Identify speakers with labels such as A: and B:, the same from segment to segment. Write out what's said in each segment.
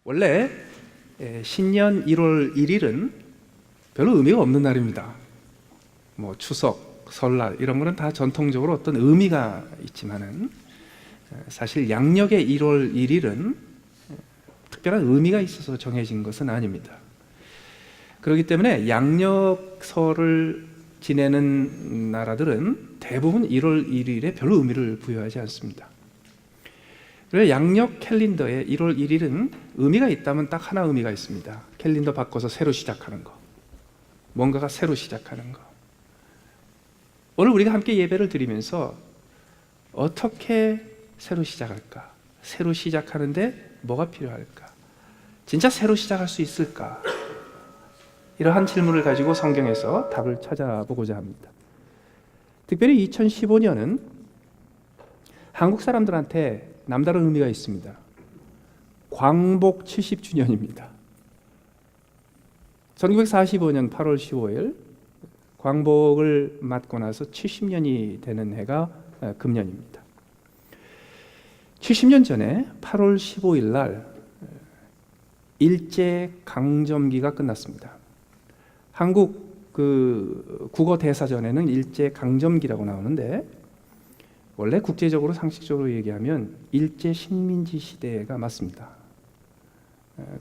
A: 원래 신년 1월 1일은 별로 의미가 없는 날입니다. 뭐 추석, 설날 이런 거는 다 전통적으로 어떤 의미가 있지만은 사실 양력의 1월 1일은 특별한 의미가 있어서 정해진 것은 아닙니다. 그렇기 때문에 양력설을 지내는 나라들은 대부분 1월 1일에 별로 의미를 부여하지 않습니다. 그래서 양력 캘린더에 1월 1일은 의미가 있다면 딱 하나 의미가 있습니다. 캘린더 바꿔서 새로 시작하는 거, 뭔가가 새로 시작하는 거. 오늘 우리가 함께 예배를 드리면서 어떻게 새로 시작할까? 새로 시작하는데 뭐가 필요할까? 진짜 새로 시작할 수 있을까? 이러한 질문을 가지고 성경에서 답을 찾아보고자 합니다. 특별히 2015년은 한국 사람들한테 남다른 의미가 있습니다. 광복 70주년입니다. 1945년 8월 15일 광복을 맞고 나서 70년이 되는 해가 금년입니다. 70년 전에 8월 15일 날 일제강점기가 끝났습니다. 한국 국어 대사전에는 일제강점기라고 나오는데 원래 국제적으로 상식적으로 얘기하면 일제식민지 시대가 맞습니다.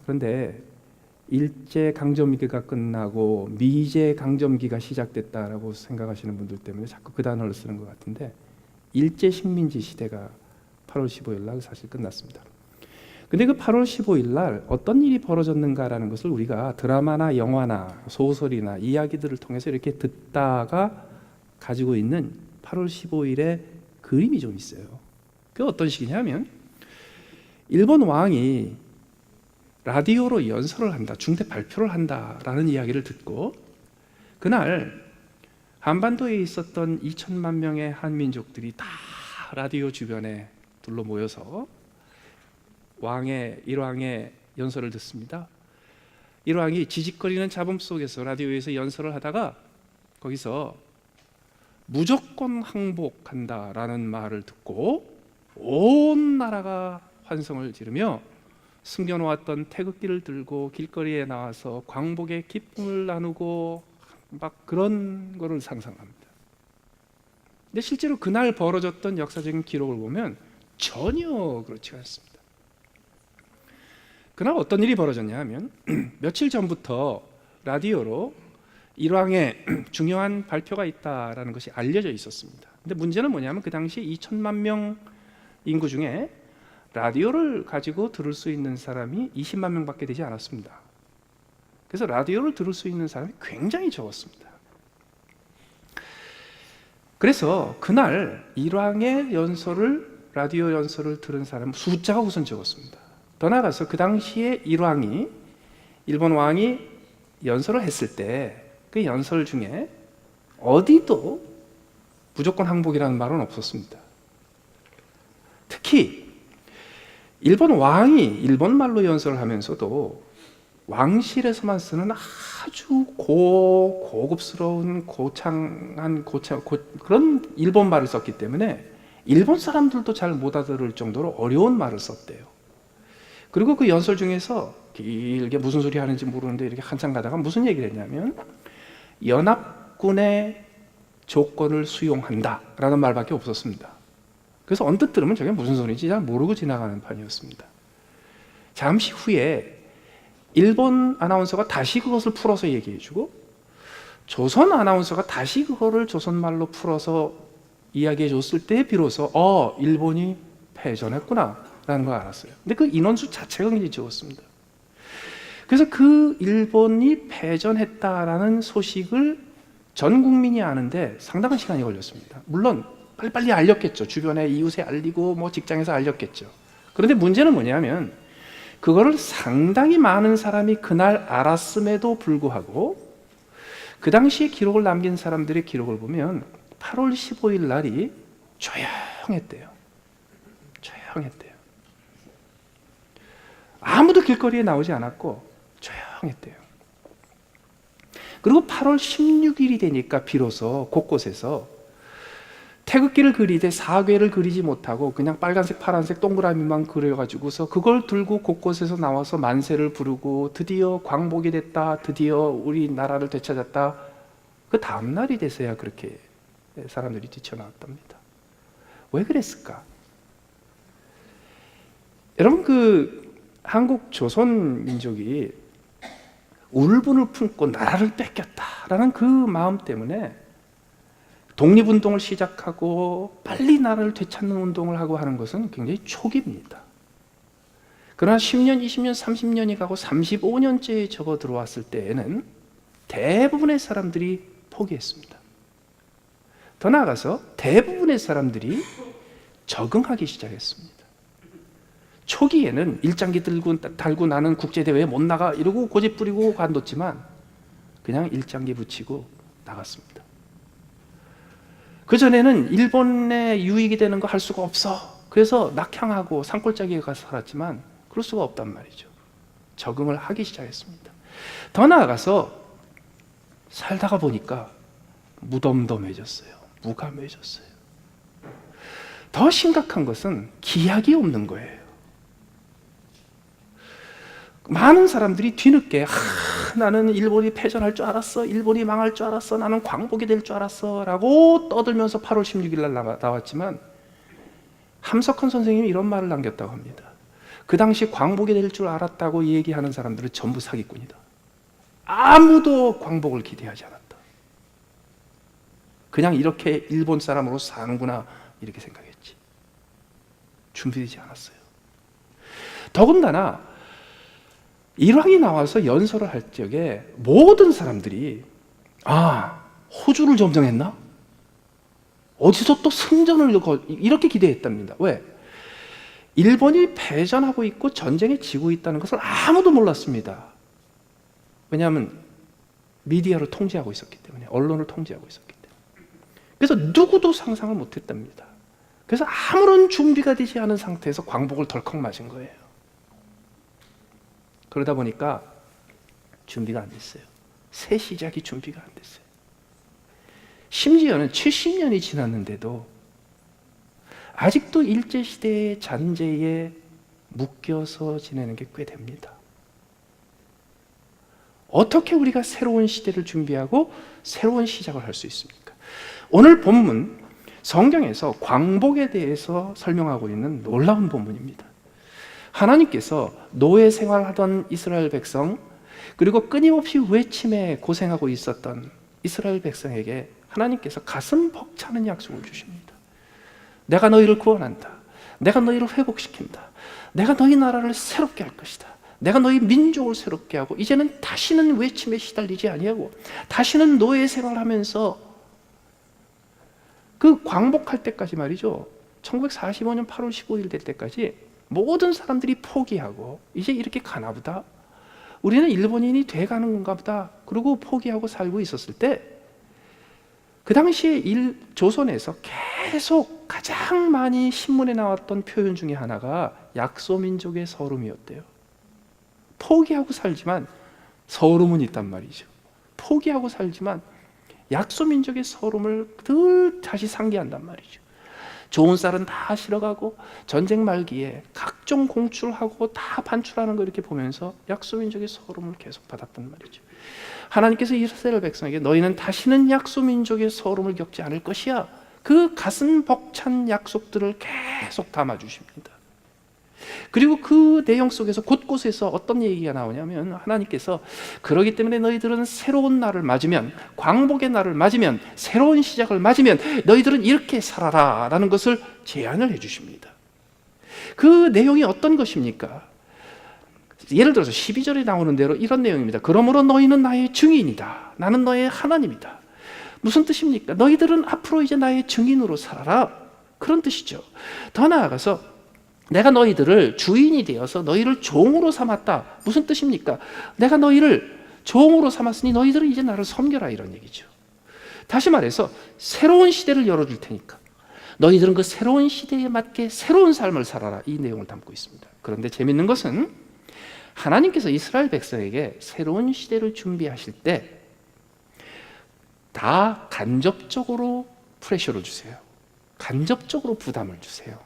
A: 그런데 일제강점기가 끝나고 미제강점기가 시작됐다라고 생각하시는 분들 때문에 자꾸 그 단어를 쓰는 것 같은데 일제식민지 시대가 8월 15일 날 사실 끝났습니다. 근데 그 8월 15일 날 어떤 일이 벌어졌는가라는 것을 우리가 드라마나 영화나 소설이나 이야기들을 통해서 이렇게 듣다가 가지고 있는 8월 15일의 그림이 좀 있어요. 그게 어떤 식이냐면 일본 왕이 라디오로 연설을 한다, 중대 발표를 한다라는 이야기를 듣고 그날 한반도에 있었던 2천만 명의 한민족들이 다 라디오 주변에 둘러 모여서 일왕의 연설을 듣습니다. 일왕이 지직거리는 잡음 속에서 라디오에서 연설을 하다가 거기서 무조건 항복한다라는 말을 듣고 온 나라가 환성을 지르며 숨겨놓았던 태극기를 들고 길거리에 나와서 광복의 기쁨을 나누고 막 그런 거를 상상합니다. 근데 실제로 그날 벌어졌던 역사적인 기록을 보면 전혀 그렇지 않습니다. 그날 어떤 일이 벌어졌냐 하면 며칠 전부터 라디오로 일왕의 중요한 발표가 있다라는 것이 알려져 있었습니다. 근데 문제는 뭐냐면 그 당시에 2천만 명 인구 중에 라디오를 가지고 들을 수 있는 사람이 20만 명밖에 되지 않았습니다. 그래서 라디오를 들을 수 있는 사람이 굉장히 적었습니다. 그래서 그날 일왕의 라디오 연설을 들은 사람 숫자가 우선 적었습니다. 더 나아가서 그 당시에 일본 왕이 연설을 했을 때 그 연설 중에 어디도 무조건 항복이라는 말은 없었습니다. 특히 일본 왕이 일본 말로 연설을 하면서도 왕실에서만 쓰는 아주 고급스러운 그런 일본 말을 썼기 때문에 일본 사람들도 잘 못 알아들을 정도로 어려운 말을 썼대요. 그리고 그 연설 중에서 길게 무슨 소리 하는지 모르는데 이렇게 한참 가다가 무슨 얘기를 했냐면 연합군의 조건을 수용한다라는 말밖에 없었습니다. 그래서 언뜻 들으면 저게 무슨 소리인지 잘 모르고 지나가는 판이었습니다. 잠시 후에 일본 아나운서가 다시 그것을 풀어서 얘기해주고 조선 아나운서가 다시 그거를 조선말로 풀어서 이야기해 줬을 때 비로소 일본이 패전했구나 라는 걸 알았어요. 근데 그 인원수 자체가 굉장히 적었습니다. 그래서 그 일본이 패전했다라는 소식을 전 국민이 아는데 상당한 시간이 걸렸습니다. 물론 빨리빨리 알렸겠죠. 주변에 이웃에 알리고 직장에서 알렸겠죠. 그런데 문제는 뭐냐면 그거를 상당히 많은 사람이 그날 알았음에도 불구하고 그 당시에 기록을 남긴 사람들의 기록을 보면 8월 15일 날이 조용했대요. 조용했대요. 아무도 길거리에 나오지 않았고 조용했대요. 그리고 8월 16일이 되니까 비로소 곳곳에서 태극기를 그리되 사괴를 그리지 못하고 그냥 빨간색, 파란색 동그라미만 그려가지고서 그걸 들고 곳곳에서 나와서 만세를 부르고 드디어 광복이 됐다, 드디어 우리 나라를 되찾았다. 그 다음 날이 돼서야 그렇게 사람들이 뛰쳐나왔답니다. 왜 그랬을까? 여러분, 그 한국 조선 민족이 울분을 품고 나라를 뺏겼다라는 그 마음 때문에 독립운동을 시작하고 빨리 나라를 되찾는 운동을 하고 하는 것은 굉장히 초기입니다. 그러나 10년, 20년, 30년이 가고 35년째에 접어 들어왔을 때에는 대부분의 사람들이 포기했습니다. 더 나아가서 대부분의 사람들이 적응하기 시작했습니다. 초기에는 일장기 달고 나는 국제대회에 못 나가 이러고 고집 부리고 관뒀지만 그냥 일장기 붙이고 나갔습니다. 그전에는 일본에 유익이 되는 거 할 수가 없어. 그래서 낙향하고 산골짜기에 가서 살았지만 그럴 수가 없단 말이죠. 적응을 하기 시작했습니다. 더 나아가서 살다가 보니까 무덤덤해졌어요. 무감해졌어요. 더 심각한 것은 기약이 없는 거예요. 많은 사람들이 뒤늦게 나는 일본이 패전할 줄 알았어, 일본이 망할 줄 알았어, 나는 광복이 될 줄 알았어 라고 떠들면서 8월 16일 날 나왔지만 함석헌 선생님이 이런 말을 남겼다고 합니다. 그 당시 광복이 될 줄 알았다고 얘기하는 사람들은 전부 사기꾼이다. 아무도 광복을 기대하지 않았다. 그냥 이렇게 일본 사람으로 사는구나 이렇게 생각했지. 준비되지 않았어요. 더군다나 일왕이 나와서 연설을 할 적에 모든 사람들이 호주를 점령했나? 어디서 또 승전을 이렇게 기대했답니다. 왜? 일본이 패전하고 있고 전쟁에 지고 있다는 것을 아무도 몰랐습니다. 왜냐하면 미디어를 통제하고 있었기 때문에, 언론을 통제하고 있었기 때문에. 그래서 누구도 상상을 못했답니다. 그래서 아무런 준비가 되지 않은 상태에서 광복을 덜컥 맞은 거예요. 그러다 보니까 준비가 안 됐어요. 새 시작이 준비가 안 됐어요. 심지어는 70년이 지났는데도 아직도 일제시대의 잔재에 묶여서 지내는 게 꽤 됩니다. 어떻게 우리가 새로운 시대를 준비하고 새로운 시작을 할 수 있습니까? 오늘 본문 성경에서 광복에 대해서 설명하고 있는 놀라운 본문입니다. 하나님께서 노예 생활하던 이스라엘 백성, 그리고 끊임없이 외침에 고생하고 있었던 이스라엘 백성에게 하나님께서 가슴 벅차는 약속을 주십니다. 내가 너희를 구원한다. 내가 너희를 회복시킨다. 내가 너희 나라를 새롭게 할 것이다. 내가 너희 민족을 새롭게 하고 이제는 다시는 외침에 시달리지 아니하고 다시는 노예 생활하면서 그 광복할 때까지 말이죠. 1945년 8월 15일 될 때까지 모든 사람들이 포기하고 이제 이렇게 가나보다, 우리는 일본인이 돼가는 건가 보다, 그러고 포기하고 살고 있었을 때 그 당시에 조선에서 계속 가장 많이 신문에 나왔던 표현 중에 하나가 약소민족의 서름이었대요. 포기하고 살지만 서름은 있단 말이죠. 포기하고 살지만 약소민족의 서름을 늘 다시 상기한단 말이죠. 좋은 쌀은 다 실어가고 전쟁 말기에 각종 공출하고 다 반출하는 거 이렇게 보면서 약소민족의 서름을 계속 받았단 말이죠. 하나님께서 이스라엘 백성에게 너희는 다시는 약소민족의 서름을 겪지 않을 것이야. 그 가슴 벅찬 약속들을 계속 담아주십니다. 그리고 그 내용 속에서 곳곳에서 어떤 얘기가 나오냐면 하나님께서 그러기 때문에 너희들은 새로운 날을 맞으면, 광복의 날을 맞으면, 새로운 시작을 맞으면 너희들은 이렇게 살아라 라는 것을 제안을 해주십니다. 그 내용이 어떤 것입니까? 예를 들어서 12절에 나오는 대로 이런 내용입니다. 그러므로 너희는 나의 증인이다. 나는 너의 하나님이다. 무슨 뜻입니까? 너희들은 앞으로 이제 나의 증인으로 살아라. 그런 뜻이죠. 더 나아가서 내가 너희들을 주인이 되어서 너희를 종으로 삼았다. 무슨 뜻입니까? 내가 너희를 종으로 삼았으니 너희들은 이제 나를 섬겨라, 이런 얘기죠. 다시 말해서 새로운 시대를 열어줄 테니까 너희들은 그 새로운 시대에 맞게 새로운 삶을 살아라, 이 내용을 담고 있습니다. 그런데 재밌는 것은 하나님께서 이스라엘 백성에게 새로운 시대를 준비하실 때 다 간접적으로 프레셔를 주세요. 간접적으로 부담을 주세요.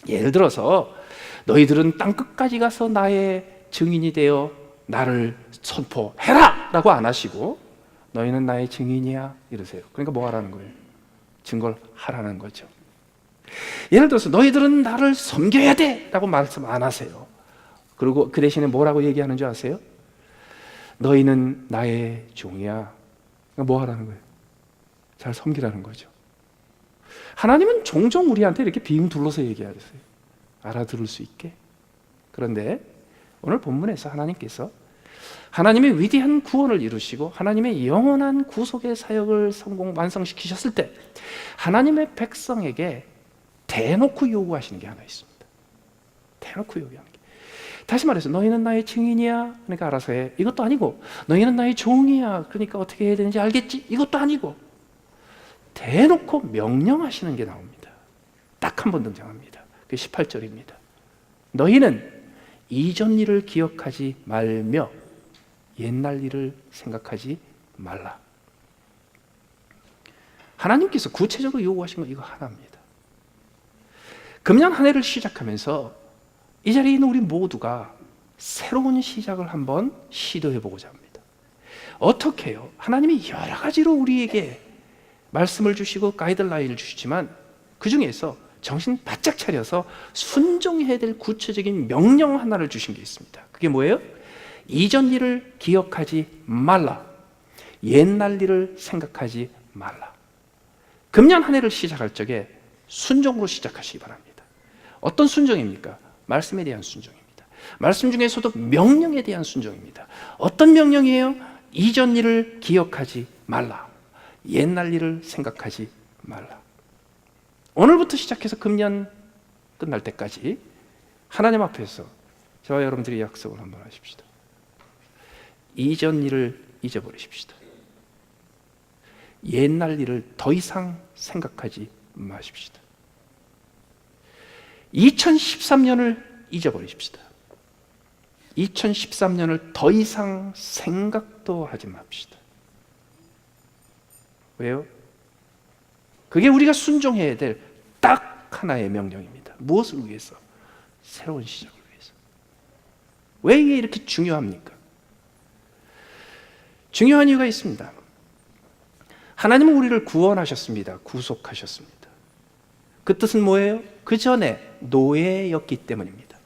A: 예를 들어서 너희들은 땅 끝까지 가서 나의 증인이 되어 나를 선포해라! 라고 안 하시고 너희는 나의 증인이야 이러세요. 그러니까 뭐 하라는 거예요? 증거를 하라는 거죠. 예를 들어서 너희들은 나를 섬겨야 돼! 라고 말씀 안 하세요. 그리고 그 대신에 뭐라고 얘기하는 줄 아세요? 너희는 나의 종이야. 그러니까 뭐 하라는 거예요? 잘 섬기라는 거죠. 하나님은 종종 우리한테 이렇게 빙 둘러서 얘기하세요. 알아들을 수 있게. 그런데 오늘 본문에서 하나님께서 하나님의 위대한 구원을 이루시고 하나님의 영원한 구속의 사역을 완성시키셨을 때 하나님의 백성에게 대놓고 요구하시는 게 하나 있습니다. 대놓고 요구하는 게. 다시 말해서 너희는 나의 증인이야. 그러니까 알아서 해. 이것도 아니고 너희는 나의 종이야. 그러니까 어떻게 해야 되는지 알겠지? 이것도 아니고 대놓고 명령하시는 게 나옵니다. 딱 한 번 등장합니다. 그게 18절입니다. 너희는 이전 일을 기억하지 말며 옛날 일을 생각하지 말라. 하나님께서 구체적으로 요구하신 건 이거 하나입니다. 금년 한 해를 시작하면서 이 자리에 있는 우리 모두가 새로운 시작을 한번 시도해보고자 합니다. 어떻게 해요? 하나님이 여러 가지로 우리에게 말씀을 주시고 가이드라인을 주시지만 그 중에서 정신 바짝 차려서 순종해야 될 구체적인 명령 하나를 주신 게 있습니다. 그게 뭐예요? 이전 일을 기억하지 말라. 옛날 일을 생각하지 말라. 금년 한 해를 시작할 적에 순종으로 시작하시기 바랍니다. 어떤 순종입니까? 말씀에 대한 순종입니다. 말씀 중에서도 명령에 대한 순종입니다. 어떤 명령이에요? 이전 일을 기억하지 말라. 옛날 일을 생각하지 말라. 오늘부터 시작해서 금년 끝날 때까지 하나님 앞에서 저와 여러분들이 약속을 한번 하십시다. 이전 일을 잊어버리십시다. 옛날 일을 더 이상 생각하지 마십시다. 2013년을 잊어버리십시다. 2013년을 더 이상 생각도 하지 맙시다. 왜요? 그게 우리가 순종해야 될 딱 하나의 명령입니다. 무엇을 위해서? 새로운 시작을 위해서. 왜 이게 이렇게 중요합니까? 중요한 이유가 있습니다. 하나님은 우리를 구원하셨습니다. 구속하셨습니다. 그 뜻은 뭐예요? 그 전에 노예였기 때문입니다.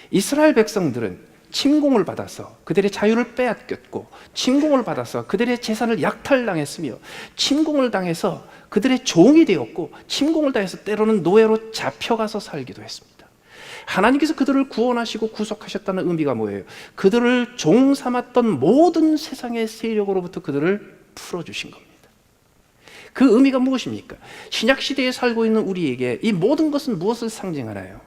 A: 이스라엘 백성들은 침공을 받아서 그들의 자유를 빼앗겼고 침공을 받아서 그들의 재산을 약탈당했으며 침공을 당해서 그들의 종이 되었고 침공을 당해서 때로는 노예로 잡혀가서 살기도 했습니다. 하나님께서 그들을 구원하시고 구속하셨다는 의미가 뭐예요? 그들을 종 삼았던 모든 세상의 세력으로부터 그들을 풀어주신 겁니다. 그 의미가 무엇입니까? 신약시대에 살고 있는 우리에게 이 모든 것은 무엇을 상징하나요?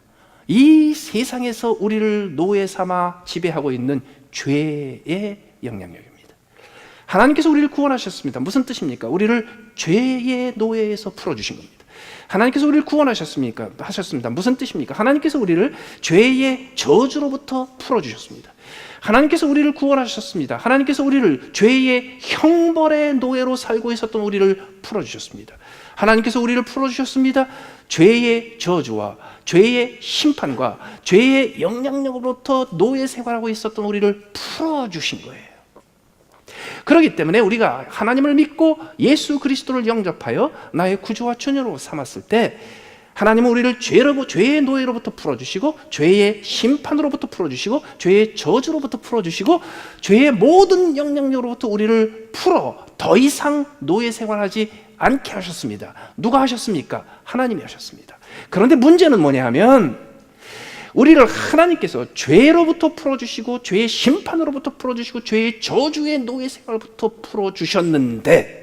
A: 이 세상에서 우리를 노예 삼아 지배하고 있는 죄의 영향력입니다. 하나님께서 우리를 구원하셨습니다. 무슨 뜻입니까? 우리를 죄의 노예에서 풀어주신 겁니다. 하나님께서 우리를 구원하셨습니까? 하셨습니다. 무슨 뜻입니까? 하나님께서 우리를 죄의 저주로부터 풀어주셨습니다. 하나님께서 우리를 구원하셨습니다. 하나님께서 우리를 죄의 형벌의 노예로 살고 있었던 우리를 풀어주셨습니다. 하나님께서 우리를 풀어주셨습니다. 죄의 저주와 죄의 심판과 죄의 영향력으로부터 노예 생활하고 있었던 우리를 풀어주신 거예요. 그렇기 때문에 우리가 하나님을 믿고 예수 그리스도를 영접하여 나의 구주와 주님으로 삼았을 때 하나님은 우리를 죄의 노예로부터 풀어주시고 죄의 심판으로부터 풀어주시고 죄의 저주로부터 풀어주시고 죄의 모든 영향력으로부터 우리를 풀어 더 이상 노예 생활하지 않게 하셨습니다. 누가 하셨습니까? 하나님이 하셨습니다. 그런데 문제는 뭐냐 하면 우리를 하나님께서 죄로부터 풀어주시고 죄의 심판으로부터 풀어주시고 죄의 저주의 노예 생활부터 풀어주셨는데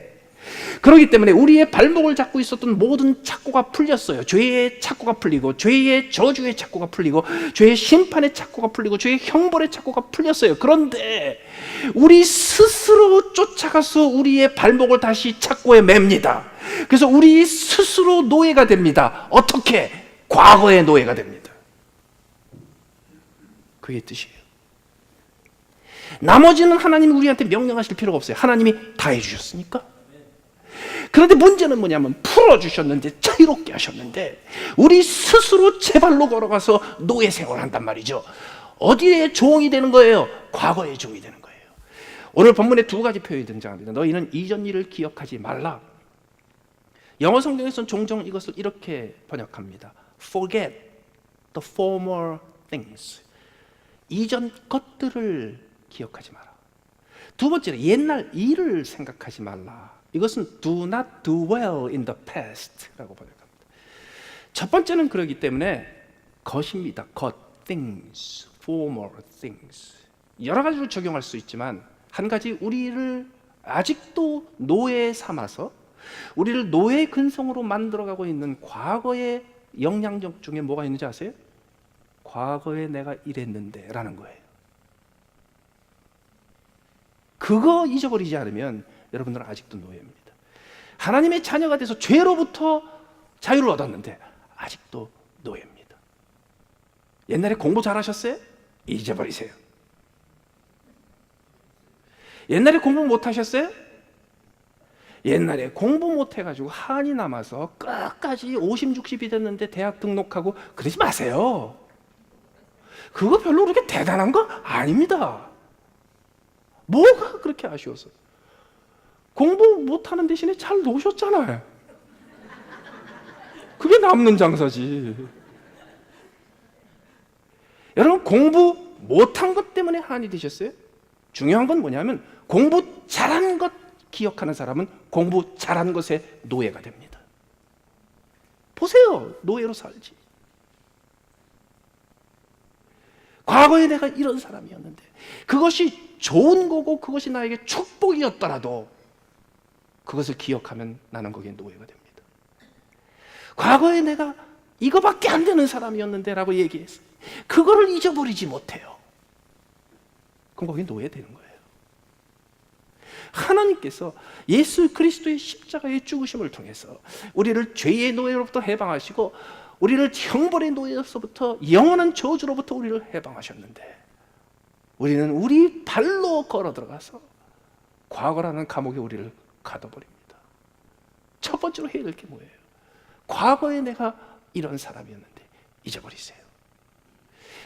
A: 그렇기 때문에 우리의 발목을 잡고 있었던 모든 착고가 풀렸어요. 죄의 착고가 풀리고 죄의 저주의 착고가 풀리고 죄의 심판의 착고가 풀리고 죄의 형벌의 착고가 풀렸어요. 그런데 우리 스스로 쫓아가서 우리의 발목을 다시 착고에 맵니다. 그래서 우리 스스로 노예가 됩니다. 어떻게? 과거의 노예가 됩니다. 그게 뜻이에요. 나머지는 하나님이 우리한테 명령하실 필요가 없어요. 하나님이 다 해주셨으니까. 그런데 문제는 뭐냐면 풀어주셨는데
B: 자유롭게 하셨는데 우리 스스로 제 발로 걸어가서 노예 생활을 한단 말이죠. 어디에 종이 되는 거예요? 과거의 종이 되는 거예요. 오늘 본문에 두 가지 표현이 등장합니다. 너희는 이전 일을 기억하지 말라. 영어 성경에서는 종종 이것을 이렇게 번역합니다. Forget the former things. 이전 것들을 기억하지 마라. 두 번째로 옛날 일을 생각하지 말라. 이것은 do not dwell in the past라고 번역합니다. 첫 번째는 그렇기 때문에 것입니다. 것, things, former things. 여러 가지로 적용할 수 있지만 한 가지 우리를 아직도 노예 삼아서 우리를 노예 근성으로 만들어가고 있는 과거의 영향력 중에 뭐가 있는지 아세요? 과거에 내가 이랬는데 라는 거예요. 그거 잊어버리지 않으면 여러분들은 아직도 노예입니다. 하나님의 자녀가 돼서 죄로부터 자유를 얻었는데 아직도 노예입니다. 옛날에 공부 잘하셨어요? 잊어버리세요. 옛날에 공부 못하셨어요? 옛날에 공부 못해가지고 한이 남아서 끝까지 50, 60이 됐는데 대학 등록하고 그러지 마세요. 그거 별로 그렇게 대단한 거 아닙니다. 뭐가 그렇게 아쉬워서? 공부 못하는 대신에 잘 노셨잖아요. 그게 남는 장사지. 여러분, 공부 못한 것 때문에 한이 되셨어요? 중요한 건 뭐냐면 공부 잘한 것 기억하는 사람은 공부 잘한 것의 노예가 됩니다. 보세요. 노예로 살지. 과거에 내가 이런 사람이었는데 그것이 좋은 거고 그것이 나에게 축복이었더라도 그것을 기억하면 나는 거기에 노예가 됩니다. 과거에 내가 이거밖에 안 되는 사람이었는데 라고 얘기했어요. 그거를 잊어버리지 못해요. 그럼 거기에 노예되는 거예요. 하나님께서 예수 그리스도의 십자가의 죽으심을 통해서 우리를 죄의 노예로부터 해방하시고 우리를 형벌의 노예로부터 영원한 저주로부터 우리를 해방하셨는데 우리는 우리 발로 걸어 들어가서 과거라는 감옥에 우리를 가둬버립니다. 첫 번째로 해야 될 게 뭐예요? 과거에 내가 이런 사람이었는데 잊어버리세요.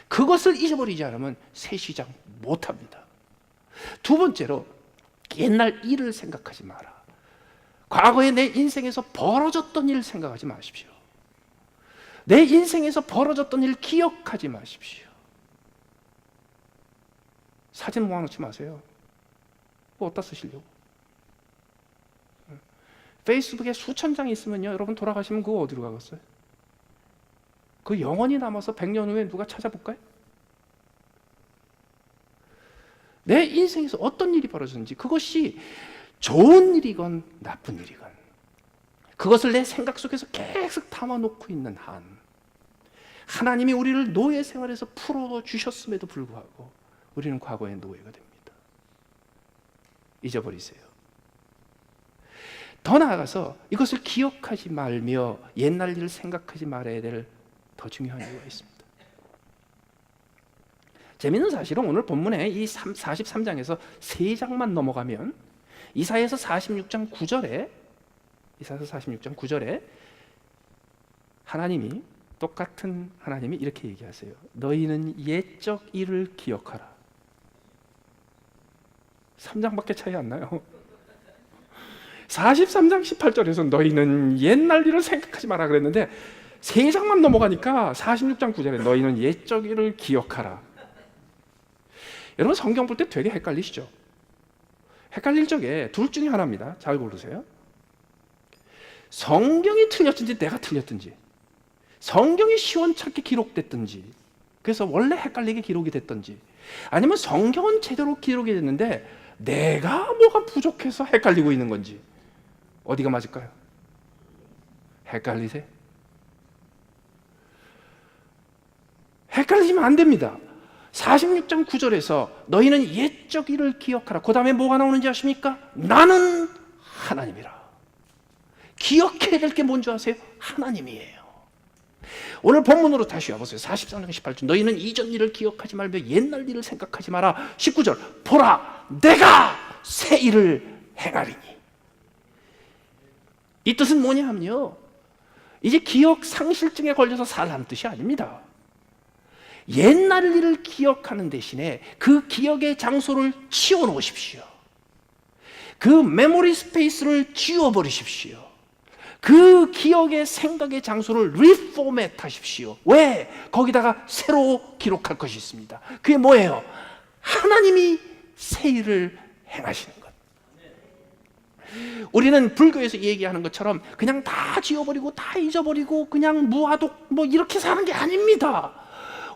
B: 그것을 잊어버리지 않으면 새 시작 못합니다. 두 번째로 옛날 일을 생각하지 마라. 과거에 내 인생에서 벌어졌던 일을 생각하지 마십시오. 내 인생에서 벌어졌던 일 기억하지 마십시오. 사진 모아놓지 마세요. 그거 어디다 쓰시려고? 페이스북에 수천 장이 있으면요, 여러분 돌아가시면 그거 어디로 가겠어요? 그 영원히 남아서 100년 후에 누가 찾아볼까요? 내 인생에서 어떤 일이 벌어졌는지, 그것이 좋은 일이건 나쁜 일이건 그것을 내 생각 속에서 계속 담아놓고 있는 한 하나님이 우리를 노예 생활에서 풀어주셨음에도 불구하고 우리는 과거의 노예가 됩니다. 잊어버리세요. 더 나아가서 이것을 기억하지 말며 옛날 일을 생각하지 말아야 될 더 중요한 이유가 있습니다. 재미있는 사실은 오늘 본문에 이 43장에서 3장만 넘어가면 이사야서 46장 9절에 하나님이, 똑같은 하나님이 이렇게 얘기하세요. 너희는 옛적 일을 기억하라. 3장밖에 차이 안 나요. 43장 18절에서 너희는 옛날 일을 생각하지 마라 그랬는데 3장만 넘어가니까 46장 9절에 너희는 옛적 일을 기억하라. 여러분, 성경 볼 때 되게 헷갈리시죠? 헷갈릴 적에 둘 중에 하나입니다. 잘 고르세요. 성경이 틀렸든지 내가 틀렸든지, 성경이 시원찮게 기록됐든지, 그래서 원래 헷갈리게 기록이 됐든지, 아니면 성경은 제대로 기록이 됐는데 내가 뭐가 부족해서 헷갈리고 있는 건지, 어디가 맞을까요? 헷갈리세요? 헷갈리시면 안 됩니다. 46장 9절에서 너희는 옛적 일을 기억하라. 그 다음에 뭐가 나오는지 아십니까? 나는 하나님이라. 기억해야 될 게 뭔지 아세요? 하나님이에요. 오늘 본문으로 다시 와보세요. 43장 18절 너희는 이전 일을 기억하지 말며 옛날 일을 생각하지 마라. 19절 보라 내가 새 일을 행하리니. 이 뜻은 뭐냐 하면요, 이제 기억 상실증에 걸려서 살라는 뜻이 아닙니다. 옛날 일을 기억하는 대신에 그 기억의 장소를 치워놓으십시오. 그 메모리 스페이스를 지워버리십시오. 그 기억의 생각의 장소를 리포맷 하십시오. 왜? 거기다가 새로 기록할 것이 있습니다. 그게 뭐예요? 하나님이 새 일을 행하시는 것. 우리는 불교에서 얘기하는 것처럼 그냥 다 지워버리고 다 잊어버리고 그냥 무아독 뭐 이렇게 사는 게 아닙니다.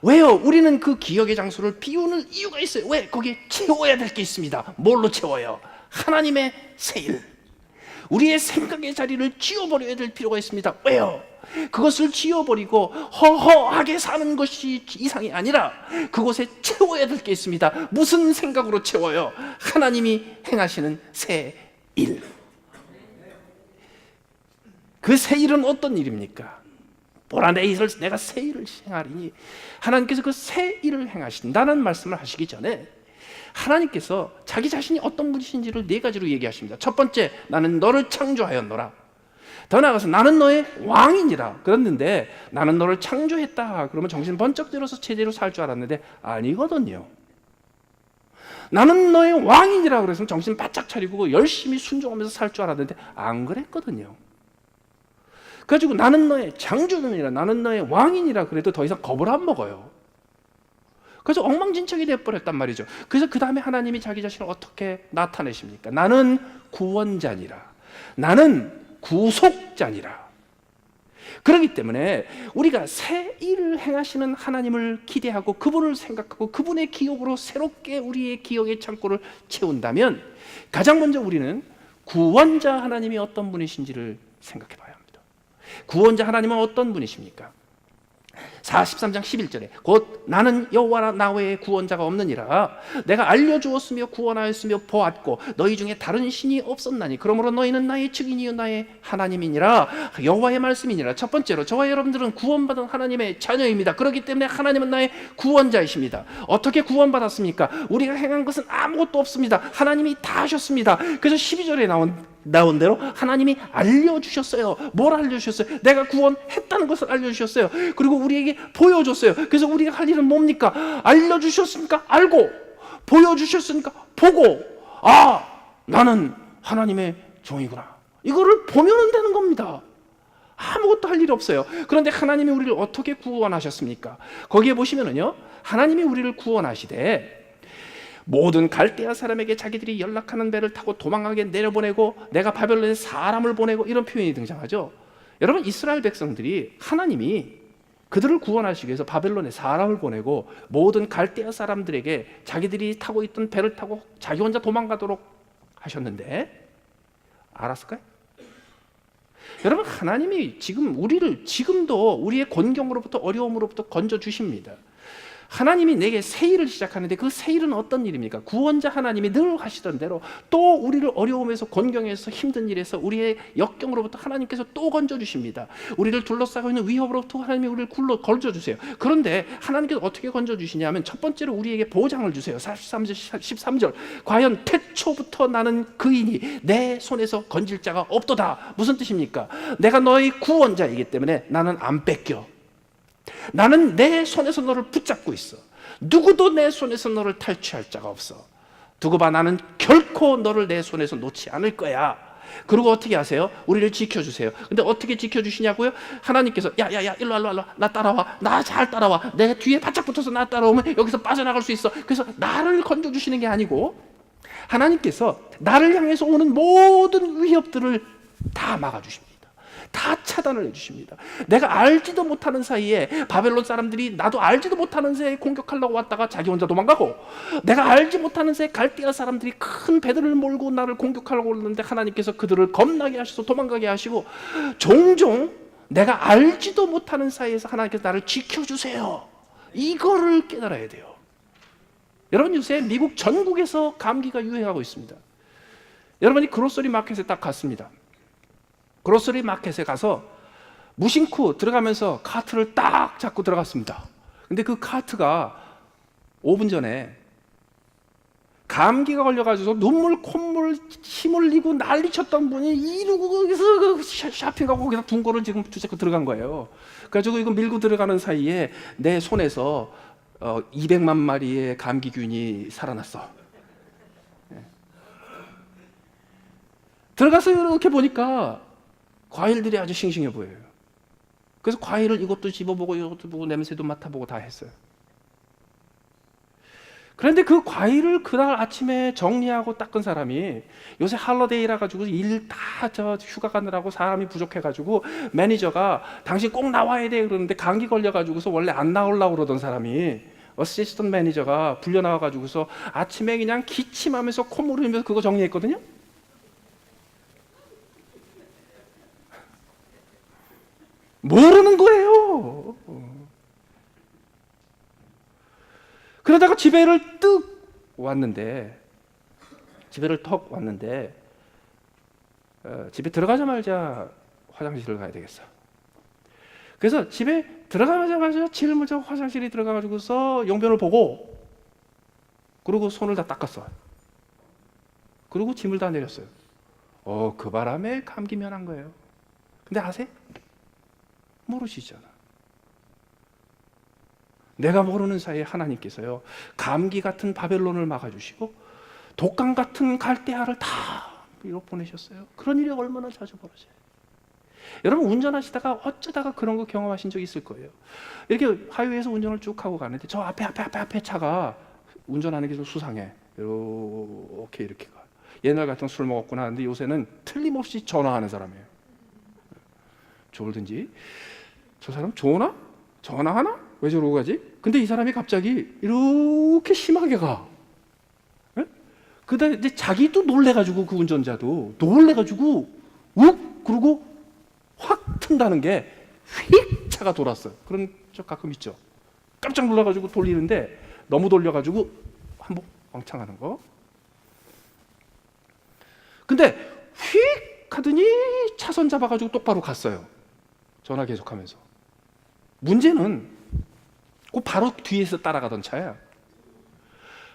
B: 왜요? 우리는 그 기억의 장소를 비우는 이유가 있어요. 왜? 거기에 채워야 될 게 있습니다. 뭘로 채워요? 하나님의 새 일. 우리의 생각의 자리를 지워버려야 될 필요가 있습니다. 왜요? 그것을 지워버리고 허허하게 사는 것이 이상이 아니라 그곳에 채워야 될 게 있습니다. 무슨 생각으로 채워요? 하나님이 행하시는 새 일. 그 새 일은 어떤 일입니까? 보라, 내가 새 일을 행하리니. 하나님께서 그 새 일을 행하신다는 말씀을 하시기 전에 하나님께서 자기 자신이 어떤 분이신지를 네 가지로 얘기하십니다. 첫 번째, 나는 너를 창조하였노라. 더 나아가서 나는 너의 왕이니라. 그랬는데 나는 너를 창조했다 그러면 정신 번쩍 들어서 제대로 살 줄 알았는데 아니거든요. 나는 너의 왕이니라 그래서 정신 바짝 차리고 열심히 순종하면서 살 줄 알았는데 안 그랬거든요. 그래가지고 나는 너의 창조주니라, 나는 너의 왕이니라 그래도 더 이상 겁을 안 먹어요. 그래서 엉망진창이 되어버렸단 말이죠. 그래서 그 다음에 하나님이 자기 자신을 어떻게 나타내십니까? 나는 구원자니라, 나는 구속자니라. 그렇기 때문에 우리가 새 일을 행하시는 하나님을 기대하고 그분을 생각하고 그분의 기억으로 새롭게 우리의 기억의 창고를 채운다면 가장 먼저 우리는 구원자 하나님이 어떤 분이신지를 생각해 봐야 합니다. 구원자 하나님은 어떤 분이십니까? 43장 11절에 곧 나는 여호와라, 나 외에 구원자가 없느니라. 내가 알려주었으며 구원하였으며 보았고 너희 중에 다른 신이 없었나니 그러므로 너희는 나의 증인이요 나의 하나님이니라. 여호와의 말씀이니라. 첫 번째로 저와 여러분들은 구원받은 하나님의 자녀입니다. 그렇기 때문에 하나님은 나의 구원자이십니다. 어떻게 구원받았습니까? 우리가 행한 것은 아무것도 없습니다. 하나님이 다 하셨습니다. 그래서 12절에 나온 대로 하나님이 알려주셨어요. 뭘 알려주셨어요? 내가 구원했다는 것을 알려주셨어요. 그리고 우리에게 보여줬어요. 그래서 우리가 할 일은 뭡니까? 알려주셨으니까 알고, 보여주셨으니까 보고, 아, 나는 하나님의 종이구나. 이거를 보면 되는 겁니다. 아무것도 할 일 없어요. 그런데 하나님이 우리를 어떻게 구원하셨습니까? 거기에 보시면은요, 하나님이 우리를 구원하시되 모든 갈대아 사람에게 자기들이 연락하는 배를 타고 도망가게 내려보내고 내가 바벨론에 사람을 보내고 이런 표현이 등장하죠. 여러분, 이스라엘 백성들이 하나님이 그들을 구원하시기 위해서 바벨론에 사람을 보내고 모든 갈대아 사람들에게 자기들이 타고 있던 배를 타고 자기 혼자 도망가도록 하셨는데 알았을까요? 여러분, 하나님이 지금도 우리의 곤경으로부터 어려움으로부터 건져주십니다. 하나님이 내게 새 일을 시작하는데 그 새 일은 어떤 일입니까? 구원자 하나님이 늘 하시던 대로 또 우리를 어려움에서, 곤경에서, 힘든 일에서, 우리의 역경으로부터 하나님께서 또 건져주십니다. 우리를 둘러싸고 있는 위협으로부터 하나님이 우리를 건져주세요. 그런데 하나님께서 어떻게 건져주시냐면 첫 번째로 우리에게 보장을 주세요. 13절 과연 태초부터 나는 그이니 내 손에서 건질 자가 없도다. 무슨 뜻입니까? 내가 너의 구원자이기 때문에 나는 안 뺏겨. 나는 내 손에서 너를 붙잡고 있어. 누구도 내 손에서 너를 탈취할 자가 없어. 두고 봐, 나는 결코 너를 내 손에서 놓지 않을 거야. 그리고 어떻게 하세요? 우리를 지켜주세요. 근데 어떻게 지켜주시냐고요? 하나님께서 야야야 일로 와, 나 따라와, 나 잘 따라와. 내 뒤에 바짝 붙어서 나 따라오면 여기서 빠져나갈 수 있어. 그래서 나를 건져주시는 게 아니고 하나님께서 나를 향해서 오는 모든 위협들을 다 막아주십니다. 다 차단을 해주십니다. 내가 알지도 못하는 사이에 바벨론 사람들이 나도 알지도 못하는 사이에 공격하려고 왔다가 자기 혼자 도망가고, 내가 알지 못하는 사이에 갈대아 사람들이 큰 배들을 몰고 나를 공격하려고 오는데 하나님께서 그들을 겁나게 하셔서 도망가게 하시고, 종종 내가 알지도 못하는 사이에서 하나님께서 나를 지켜주세요. 이거를 깨달아야 돼요. 여러분, 요새 미국 전국에서 감기가 유행하고 있습니다. 여러분이 그로서리 마켓에 딱 갔습니다. 그로서리 마켓에 가서 무심코 들어가면서 카트를 딱 잡고 들어갔습니다. 근데 그 카트가 5분 전에
A: 감기가 걸려가지고 눈물 콧물 침 흘리고 난리쳤던 분이 이러고 거기서 그 샤핑하고 거기서 둥거를 지금 주제고 들어간 거예요. 그래가지고 이거 밀고 들어가는 사이에 내 손에서 200만 마리의 감기균이 살아났어. 들어가서 이렇게 보니까 과일들이 아주 싱싱해 보여요. 그래서 과일을 이것도 집어보고 이것도 보고 냄새도 맡아보고 다 했어요. 그런데 그 과일을 그날 아침에 정리하고 닦은 사람이, 요새 할러데이라 가지고 일 다 휴가 가느라고 사람이 부족해 가지고 매니저가 당신 꼭 나와야 돼 그러는데 감기 걸려 가지고서 원래 안 나오려고 그러던 사람이 어시스턴트 매니저가 불려 나와 가지고서 아침에 그냥 기침하면서 콧물 흘리면서 그거 정리했거든요. 모르는 거예요. 그러다가 집에를 턱 왔는데 집에 들어가자마자 화장실을 가야 되겠어. 그래서 집에 들어가자마자 제일 먼저 화장실에 들어가가지고서 용변을 보고, 그리고 손을 다 닦았어. 그리고 짐을 다 내렸어요. 그 바람에 감기 면한 거예요. 근데 아세요? 모르시잖아. 내가 모르는 사이에 하나님께서요, 감기 같은 바벨론을 막아주시고 독감 같은 갈대아를 다 위로 보내셨어요. 그런 일이 얼마나 자주 벌어져요. 여러분 운전하시다가 어쩌다가 그런 거 경험하신 적 있을 거예요. 이렇게 하이웨이에서 운전을 쭉 하고 가는데 저 앞에 차가 운전하는 게 좀 수상해. 이렇게 가. 옛날 같은 술 먹었구나 하는데 요새는 틀림없이 전화하는 사람이에요. 졸든지 저 사람 전화하나? 왜 저러고 가지? 근데 이 사람이 갑자기 이렇게 심하게 가. 그다음에 이제 자기도 놀래가지고, 그 운전자도 놀래가지고 그러고 확 튼다는 게 휙 차가 돌았어요. 그런 적 가끔 있죠. 깜짝 놀라가지고 돌리는데 너무 돌려가지고 한번 왕창하는 거. 근데 휙 하더니 차선 잡아가지고 똑바로 갔어요. 전화 계속하면서. 문제는 그 바로 뒤에서 따라가던 차야.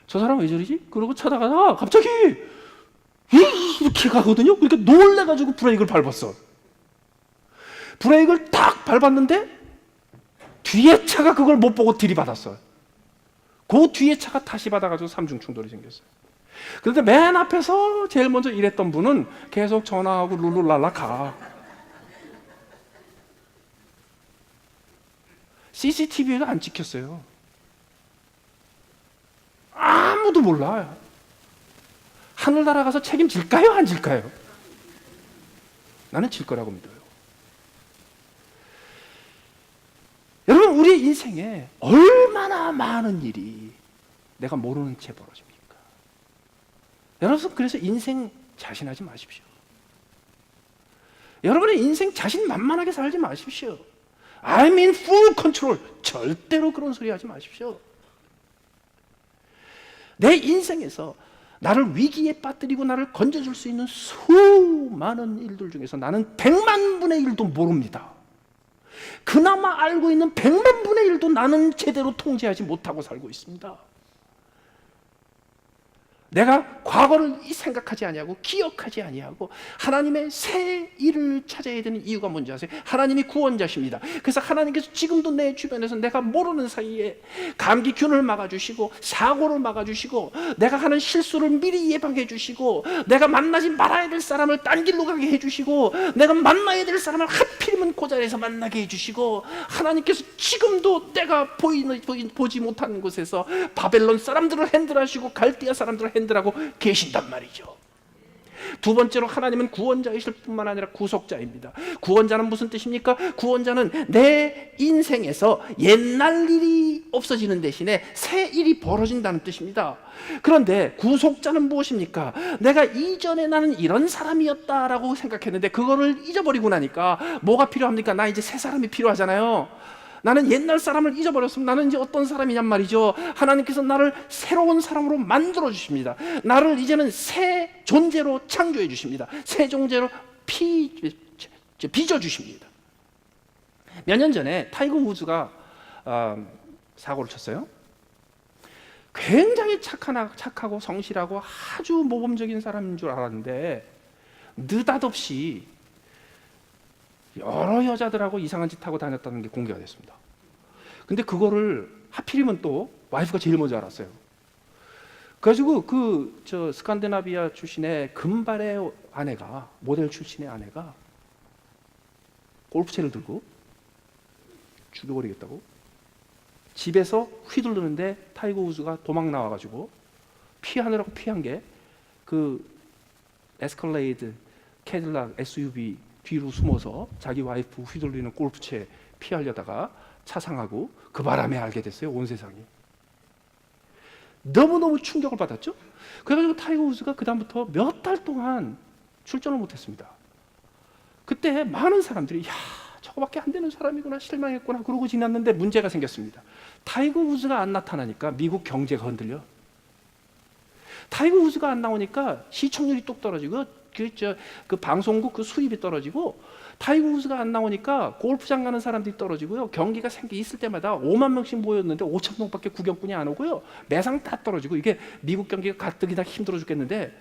A: 저 사람 왜 저러지? 그러고 쳐다가다 갑자기 이렇게 가거든요. 그러니까 놀래가지고 브레이크를 밟았어. 브레이크를 딱 밟았는데 뒤에 차가 그걸 못 보고 들이받았어요. 그 뒤에 차가 다시 받아가지고 삼중 충돌이 생겼어요. 그런데 맨 앞에서 제일 먼저 일했던 분은 계속 전화하고 룰루랄라 가. CCTV에도 안 찍혔어요. 아무도 몰라요. 하늘 날아가서 책임질까요? 안 질까요? 나는 질 거라고 믿어요. 여러분, 우리 인생에 얼마나 많은 일이 내가 모르는 채 벌어집니까? 여러분, 그래서 인생 자신하지 마십시오. 여러분의 인생 자신만만하게 살지 마십시오. I'm in full control. 절대로 그런 소리 하지 마십시오. 내 인생에서 나를 위기에 빠뜨리고 나를 건져줄 수 있는 수많은 일들 중에서 나는 100만 분의 1도 모릅니다. 그나마 알고 있는 100만 분의 1도 나는 제대로 통제하지 못하고 살고 있습니다. 내가 과거를 생각하지 아니하고 기억하지 아니하고 하나님의 새 일을 찾아야 되는 이유가 뭔지 아세요? 하나님이 구원자십니다. 그래서 하나님께서 지금도 내 주변에서 내가 모르는 사이에 감기균을 막아주시고 사고를 막아주시고 내가 하는 실수를 미리 예방해 주시고 내가 만나지 말아야 될 사람을 딴 길로 가게 해주시고 내가 만나야 될 사람을 하필이면 그 자리에서 만나게 해주시고 하나님께서 지금도 내가 보지 못하는 곳에서 바벨론 사람들을 핸들하시고 갈대아 사람들을 핸들하고 계신단 말이죠. 두 번째로 하나님은 구원자이실 뿐만 아니라 구속자입니다. 구원자는 무슨 뜻입니까? 구원자는 내 인생에서 옛날 일이 없어지는 대신에 새 일이 벌어진다는 뜻입니다. 그런데 구속자는 무엇입니까? 내가 이전에 나는 이런 사람이었다라고 생각했는데 그거를 잊어버리고 나니까 뭐가 필요합니까? 나 이제 새 사람이 필요하잖아요. 나는 옛날 사람을 잊어버렸으면 나는 이제 어떤 사람이냔 말이죠. 하나님께서 나를 새로운 사람으로 만들어 주십니다. 나를 이제는 새 존재로 창조해 주십니다. 새 존재로 빚어 주십니다. 몇 년 전에 타이거 우즈가 사고를 쳤어요.
B: 굉장히 착하고 성실하고 아주 모범적인 사람인 줄 알았는데 느닷없이 여러 여자들하고 이상한 짓 하고 다녔다는 게 공개가 됐습니다. 근데 그거를 하필이면 또 와이프가 제일 먼저 알았어요. 그래가지고 저 스칸디나비아 출신의 금발의 아내가, 모델 출신의 아내가 골프채를 들고 죽여버리겠다고 집에서 휘두르는데 타이거 우즈가 도망 나와가지고 피하느라고 피한 게 그 에스컬레이드 캐딜락 SUV 뒤로 숨어서 자기 와이프 휘둘리는 골프채 피하려다가 차상하고 그 바람에 알게 됐어요. 온 세상이. 너무너무 충격을 받았죠. 그래가지고 타이거 우즈가 그 다음부터 몇 달 동안 출전을 못했습니다. 그때 많은 사람들이 야 저거밖에 안 되는 사람이구나, 실망했구나 그러고 지났는데 문제가 생겼습니다. 타이거 우즈가 안 나타나니까 미국 경제가 흔들려. 타이거 우즈가 안 나오니까 시청률이 뚝 떨어지고 그 방송국 그 수입이 떨어지고, 타이거 우즈가 안 나오니까 골프장 가는 사람들이 떨어지고요. 경기가 있을 때마다 5만 명씩 모였는데 5천 명밖에 구경꾼이 안 오고요. 매상 다 떨어지고, 이게 미국 경기가 가뜩이나 힘들어 죽겠는데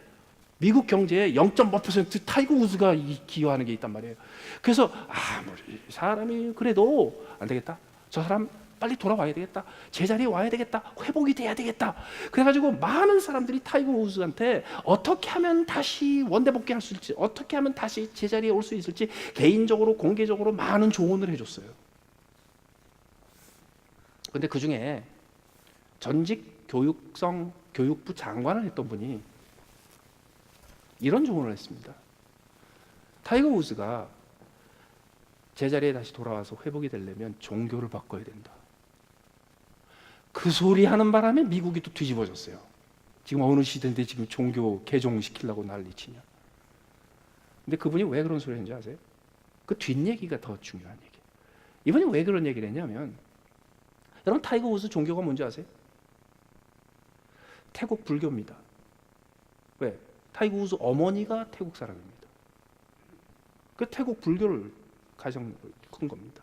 B: 미국 경제에 0.5% 타이거 우즈가 기여하는 게 있단 말이에요. 그래서 뭐 사람이 그래도 안 되겠다. 저 사람 빨리 돌아와야 되겠다. 제자리에 와야 되겠다. 회복이 돼야 되겠다. 그래가지고 많은 사람들이 타이거 우즈한테 어떻게 하면 다시 원대 복귀할 수 있을지, 어떻게 하면 다시 제자리에 올 수 있을지 개인적으로 공개적으로 많은 조언을 해줬어요. 근데 그 중에 전직 교육부 장관을 했던 분이 이런 조언을 했습니다. 타이거 우즈가 제자리에 다시 돌아와서 회복이 되려면 종교를 바꿔야 된다. 그 소리 하는 바람에 미국이 또 뒤집어졌어요. 지금 어느 시대인데 지금 종교 개종시키려고 난리치냐. 근데 그분이 왜 그런 소리 했는지 아세요? 그 뒷얘기가 더 중요한 얘기예요. 이분이 왜 그런 얘기를 했냐면, 여러분 타이거 우즈 종교가 뭔지 아세요? 태국 불교입니다. 왜? 타이거 우즈 어머니가 태국 사람입니다. 그 태국 불교를 가장 큰 겁니다.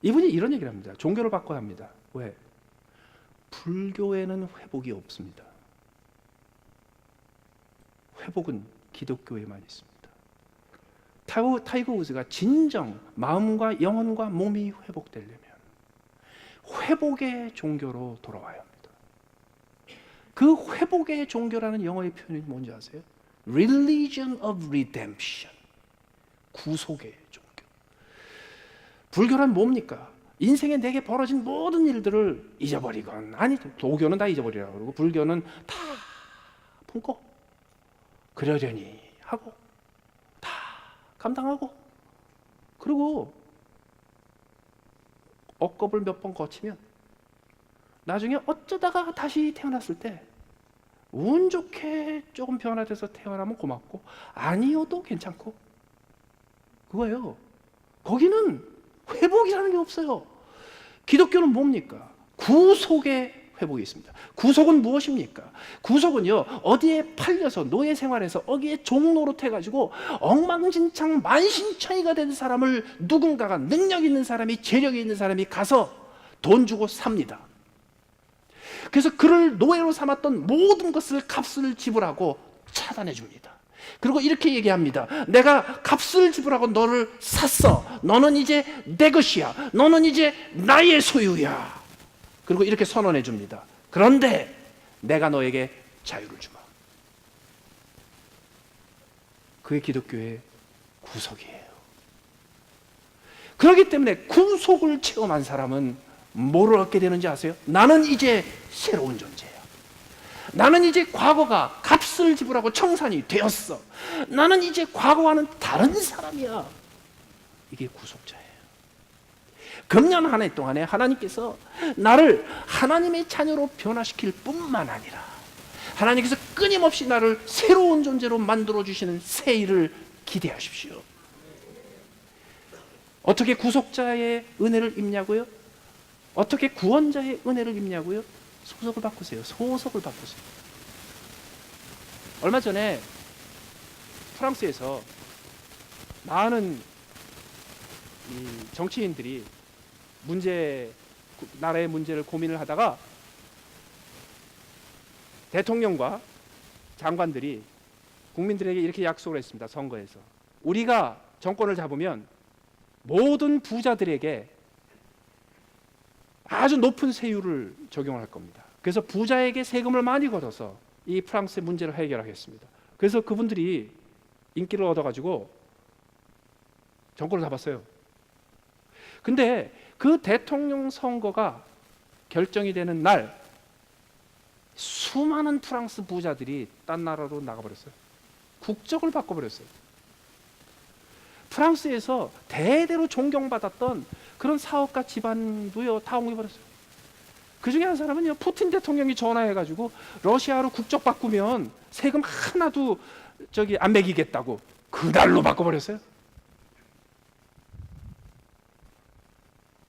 B: 이분이 이런 얘기를 합니다. 종교를 바꿔야 합니다. 왜? 불교에는 회복이 없습니다. 회복은 기독교에만 있습니다. 타이거 우즈가 진정 마음과 영혼과 몸이 회복되려면 회복의 종교로 돌아와야 합니다. 그 회복의 종교라는 영어의 표현이 뭔지 아세요? Religion of Redemption. 구속의 종교. 불교란 뭡니까? 인생에 내게 벌어진 모든 일들을 잊어버리건, 아니 도교는 다 잊어버리라고 그러고 불교는 다 품고 그러려니 하고 다 감당하고, 그리고 억겁을 몇 번 거치면 나중에 어쩌다가 다시 태어났을 때 운 좋게 조금 변화돼서 태어나면 고맙고 아니어도 괜찮고, 그거예요. 거기는 회복이라는 게 없어요. 기독교는 뭡니까? 구속의 회복이 있습니다. 구속은 무엇입니까? 구속은요, 어디에 팔려서 노예 생활에서 어디에 종노릇 해가지고 엉망진창 만신창이가 된 사람을 누군가가, 능력 있는 사람이, 재력이 있는 사람이 가서 돈 주고 삽니다. 그래서 그를 노예로 삼았던 모든 것을 값을 지불하고 차단해 줍니다. 그리고 이렇게 얘기합니다. 내가 값을 지불하고 너를 샀어. 너는 이제 내 것이야. 너는 이제 나의 소유야. 그리고 이렇게 선언해 줍니다. 그런데 내가 너에게 자유를 주마. 그게 기독교의 구속이에요. 그렇기 때문에 구속을 체험한 사람은 뭐를 얻게 되는지 아세요? 나는 이제 새로운 존재야. 나는 이제 과거가 값을 지불하고 청산이 되었어. 나는 이제 과거와는 다른 사람이야. 이게 구속자예요. 금년 한 해 동안에 하나님께서 나를 하나님의 자녀로 변화시킬 뿐만 아니라 하나님께서 끊임없이 나를 새로운 존재로 만들어주시는 새 일을 기대하십시오. 어떻게 구속자의 은혜를 입냐고요? 어떻게 구원자의 은혜를 입냐고요? 소속을 바꾸세요. 소속을 바꾸세요. 얼마 전에 프랑스에서 많은 정치인들이 나라의 문제를 고민을 하다가
A: 대통령과 장관들이 국민들에게 이렇게 약속을 했습니다. 선거에서 우리가 정권을 잡으면 모든 부자들에게 아주 높은 세율을 적용할 겁니다. 그래서 부자에게 세금을 많이 걸어서 이 프랑스의 문제를 해결하겠습니다. 그래서 그분들이 인기를 얻어가지고 정권을 잡았어요. 근데 그 대통령 선거가 결정이 되는 날 수많은 프랑스 부자들이 딴 나라로 나가버렸어요. 국적을 바꿔버렸어요. 프랑스에서 대대로 존경받았던 그런 사업가 집안도요 다 옮겨버렸어요. 그 중에 한 사람은요, 푸틴 대통령이 전화해가지고 러시아로 국적 바꾸면 세금 하나도 안 매기겠다고 그날로 바꿔버렸어요.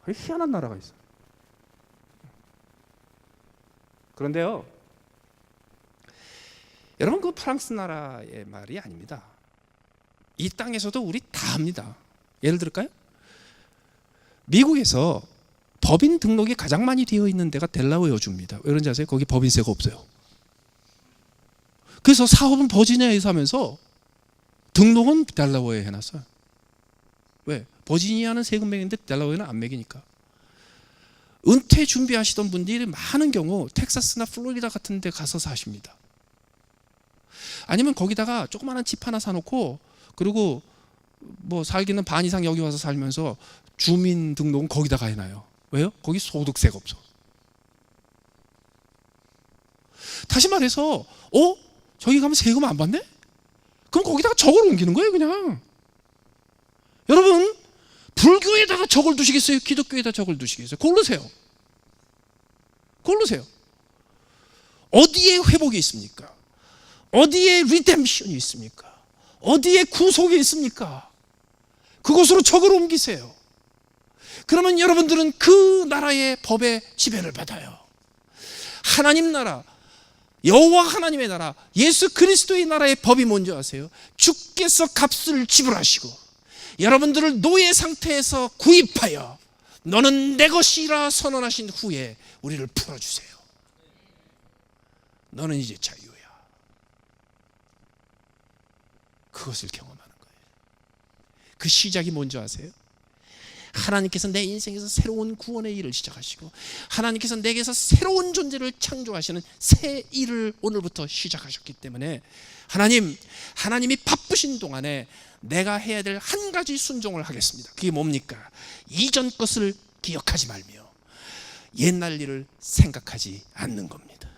A: 희한한 나라가 있어요. 그런데요, 여러분, 그 프랑스 나라의 말이 아닙니다. 이 땅에서도 우리 다 합니다. 예를 들을까요? 미국에서 법인 등록이 가장 많이 되어 있는 데가 델라웨어주입니다. 왜 그런지 아세요? 거기 법인세가 없어요. 그래서 사업은 버지니아에서 하면서 등록은 델라웨어에 해놨어요. 왜? 버지니아는 세금 매기는데 델라웨어는 안 매기니까. 은퇴 준비하시던 분들이 많은 경우 텍사스나 플로리다 같은 데 가서 사십니다. 아니면 거기다가 조그마한 집 하나 사놓고, 그리고 뭐 살기는 반 이상 여기 와서 살면서 주민 등록은 거기다가 해놔요. 왜요? 거기 소득세가 없어. 다시 말해서 저기 가면 세금 안 받네? 그럼 거기다가 적을 옮기는 거예요, 그냥. 여러분, 불교에다가 적을 두시겠어요? 기독교에다 적을 두시겠어요? 고르세요. 고르세요. 어디에 회복이 있습니까? 어디에 리뎀션이 있습니까? 어디에 구속이 있습니까? 그곳으로 적을 옮기세요. 그러면 여러분들은 그 나라의 법의 지배를 받아요. 하나님 나라, 여호와 하나님의 나라, 예수 그리스도의 나라의 법이 뭔지 아세요? 주께서 값을 지불하시고 여러분들을 노예 상태에서 구입하여 너는 내 것이라 선언하신 후에 우리를 풀어주세요. 너는 이제 자유야. 그것을 경험하는 거예요. 그 시작이 뭔지 아세요? 하나님께서 내 인생에서 새로운 구원의 일을 시작하시고 하나님께서 내게서 새로운 존재를 창조하시는 새 일을 오늘부터 시작하셨기 때문에 하나님이 바쁘신 동안에 내가 해야 될 한 가지 순종을 하겠습니다. 그게 뭡니까? 이전 것을 기억하지 말며 옛날 일을 생각하지 않는 겁니다.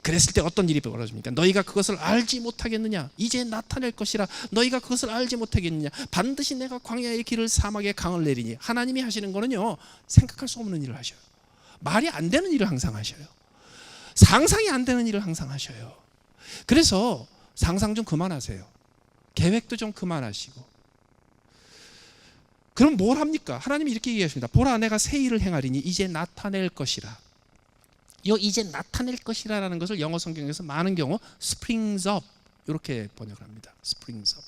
A: 그랬을 때 어떤 일이 벌어집니까? 너희가 그것을 알지 못하겠느냐? 이제 나타낼 것이라 너희가 그것을 알지 못하겠느냐? 반드시 내가 광야의 길을 사막에 강을 내리니. 하나님이 하시는 거는요, 생각할 수 없는 일을 하셔요. 말이 안 되는 일을 항상 하셔요. 상상이 안 되는 일을 항상 하셔요. 그래서 상상 좀 그만하세요. 계획도 좀 그만하시고. 그럼 뭘 합니까? 하나님이 이렇게 얘기하십니다. 보라, 내가 새 일을 행하리니 이제 나타낼 것이라. 이제 나타낼 것이라는 것을 영어 성경에서 많은 경우 springs up 이렇게 번역을 합니다. springs up.